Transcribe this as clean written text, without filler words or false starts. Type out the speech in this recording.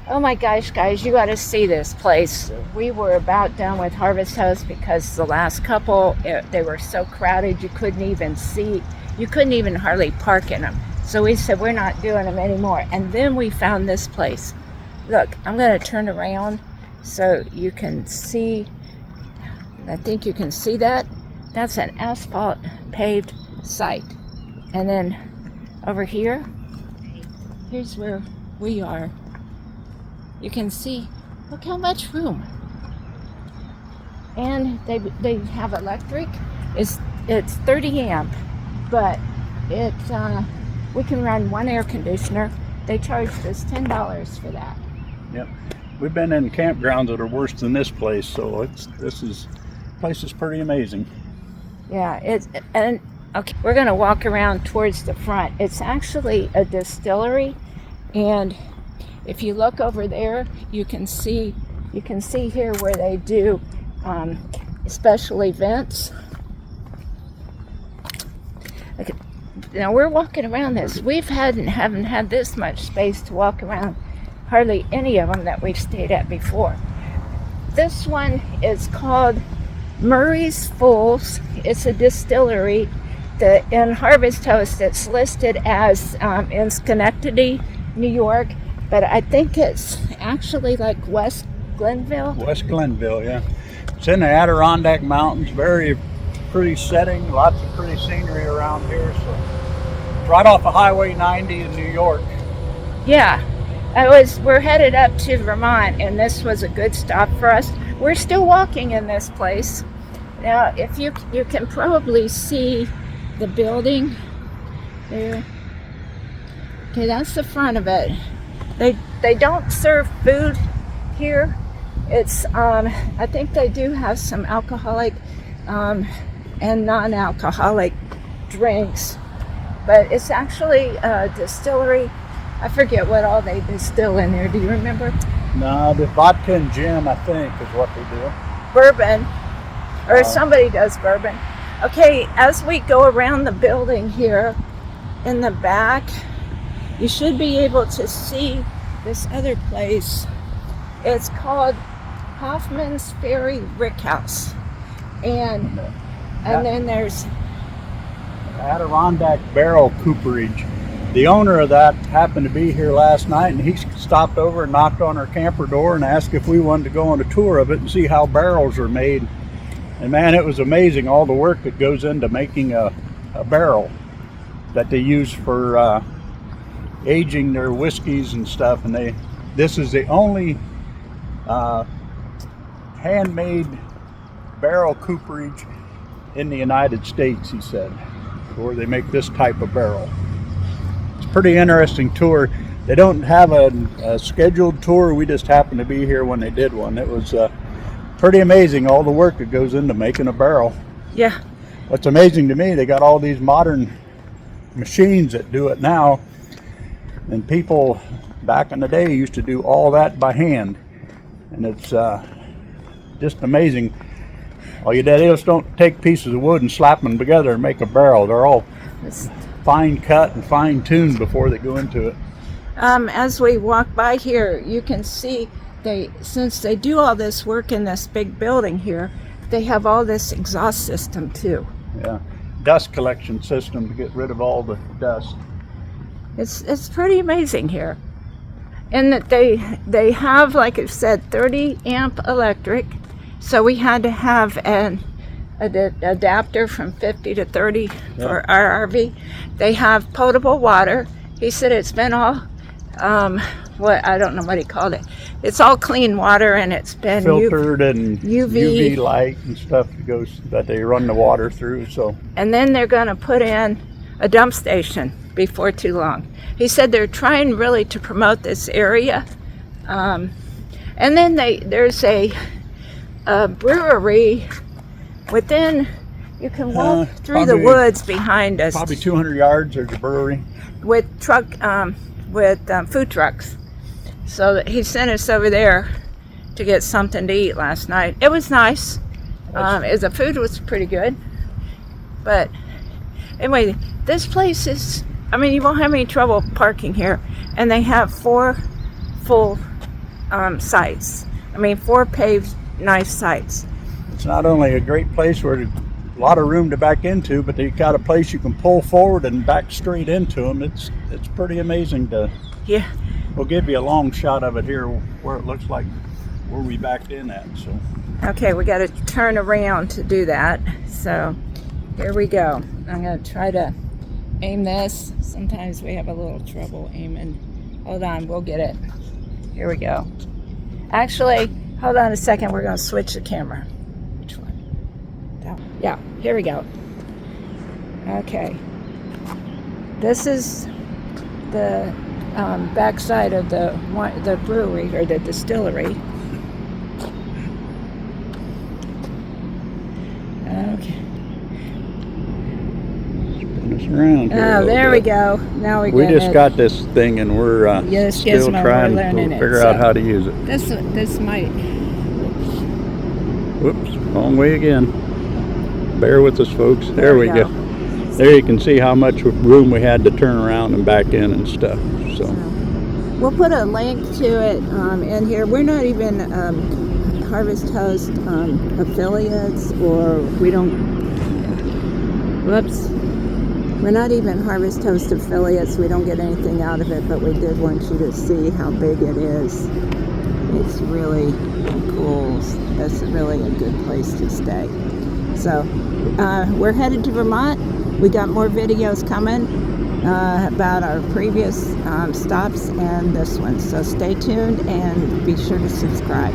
Oh my gosh, guys, you got to see this place. We were about done with Harvest House because the last couple, they were so crowded you couldn't even hardly park in them. So we said, we're not doing them anymore. And then we found this place. Look, I'm going to turn around so you can see. I think you can see that. That's an asphalt paved site. And then over here, here's where we are. You can see, look how much room. And they have electric. It's 30 amp, but we can run one air conditioner. They charged us $10 for that. Yep. We've been in campgrounds that are worse than this place, so this place is pretty amazing. Yeah, okay, we're gonna walk around towards the front. It's actually a distillery, and if you look over there, you can see here where they do special events. Okay. Now we're walking around this. We haven't had this much space to walk around. Hardly any of them that we've stayed at before. This one is called Murray's Falls. It's a distillery. In Harvest Host, it's listed as in Schenectady, New York, but I think it's actually like West Glenville. West Glenville, yeah. It's in the Adirondack Mountains. Very pretty setting. Lots of pretty scenery around here. So it's right off of Highway 90 in New York. Yeah. We're headed up to Vermont, and this was a good stop for us. We're still walking in this place. Now, if you can probably see the building there. Okay, that's the front of it. They don't serve food here. It's I think they do have some alcoholic and non-alcoholic drinks, but it's actually a distillery. I forget what all they distill in there. Do you remember? No, the vodka and gin, I think, is what they do. Bourbon, or somebody does bourbon. Okay, as we go around the building here in the back, you should be able to see this other place. It's called Hoffman's Ferry Rickhouse. And then there's Adirondack Barrel Cooperage. The owner of that happened to be here last night, and he stopped over and knocked on our camper door and asked if we wanted to go on a tour of it and see how barrels are made. And man, it was amazing, all the work that goes into making a barrel that they use for aging their whiskeys and stuff. And this is the only handmade barrel cooperage in the United States, he said, where they make this type of barrel. Pretty interesting tour. They don't have a scheduled tour. We just happened to be here when they did one. It was pretty amazing, all the work that goes into making a barrel. Yeah. What's amazing to me, they got all these modern machines that do it now, and people back in the day used to do all that by hand, and it's just amazing. They just don't take pieces of wood and slap them together and make a barrel. They're all fine cut and fine tuned before they go into it. As we walk by here, you can see since they do all this work in this big building here, they have all this exhaust system too. Yeah, dust collection system to get rid of all the dust. It's pretty amazing here, and that they have, like I said, 30 amp electric. So we had to have an adapter from 50 to 30 for our RV. They have potable water. He said it's been all, I don't know what he called it. It's all clean water, and it's been filtered and UV light and stuff that they run the water through. So. And then they're going to put in a dump station before too long. He said they're trying really to promote this area. And then there's a brewery within. You can walk through the woods behind us. Probably 200 yards. There's a brewery with food trucks. So he sent us over there to get something to eat last night. It was nice. The food was pretty good. But anyway, this place is, you won't have any trouble parking here. And they have 4 full sites. I mean, 4 paved nice sites. It's not only a great place where there's a lot of room to back into, but they got a place you can pull forward and back straight into them. It's pretty amazing to. Yeah. We'll give you a long shot of it here where it looks like where we backed in at. So. Okay, we got to turn around to do that. So here we go. I'm going to try to aim this. Sometimes we have a little trouble aiming. Hold on, we'll get it. Here we go. Actually, hold on a second. We're going to switch the camera. Which one? That one. Yeah, here we go. Okay. This is the backside of the brewery or the distillery. Okay. Spin us around here. Oh, there we go. Now we just got this thing and we're still trying to figure out how to use it. This might. Whoops, wrong way again. Bear with us, folks. There we go. There you can see how much room we had to turn around and back in and stuff. So we'll put a link to it in here. We're not even Harvest Host affiliates, or we don't. Whoops. We're not even Harvest Host affiliates. We don't get anything out of it, but we did want you to see how big it is. It's really cool. That's really a good place to stay. So we're headed to Vermont. We got more videos coming about our previous stops and this one. So stay tuned and be sure to subscribe.